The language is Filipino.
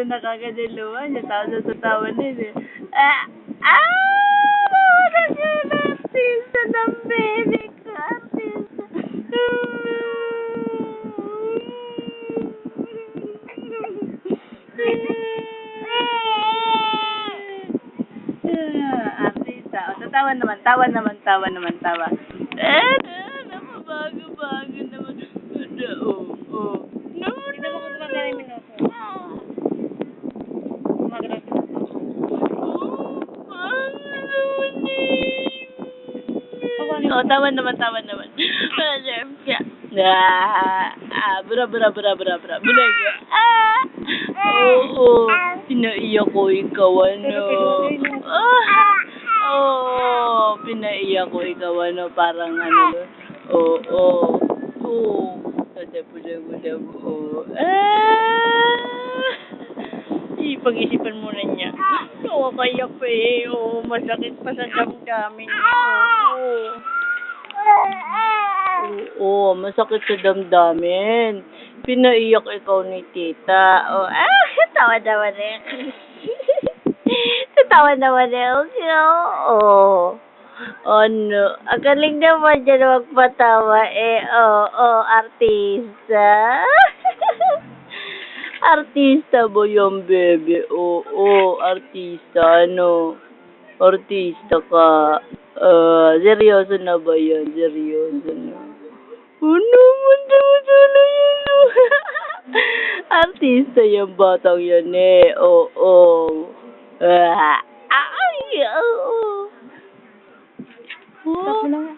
na kagad yung luha niya. Tapos sa tawa na yun eh. Nawalan niya yung artista ng baby ko. Artista. Artista. O, tawa naman. Nakabago-bago naman. Tignan mo kung gumagana yung minuto. Gumagana yung minuto. Oh, tawa naman. Bra. Bulaga. Oo. Pinaiyak ko ikaw, ano. Pinaiyak ko ikaw, ano. Parang ano. Oo. Pag-isipan muna niya. Nakakayak pa eh. Oo, masakit pa sa damdamin. Oo, masakit sa damdamin. Pinaiyak ikaw ni tita. Tawa naman eh. Tawa naman eh. Oo. Ano, ang galing naman dyan magpatawa eh. Artista. Artista mo yung bebe. Oo, artista. Ano? Artista ka. Seryoso na ba yan? Seryoso na. Ano? Manda yan. Artista yung batang yan eh. Oo. Oo. Stop mo na nga.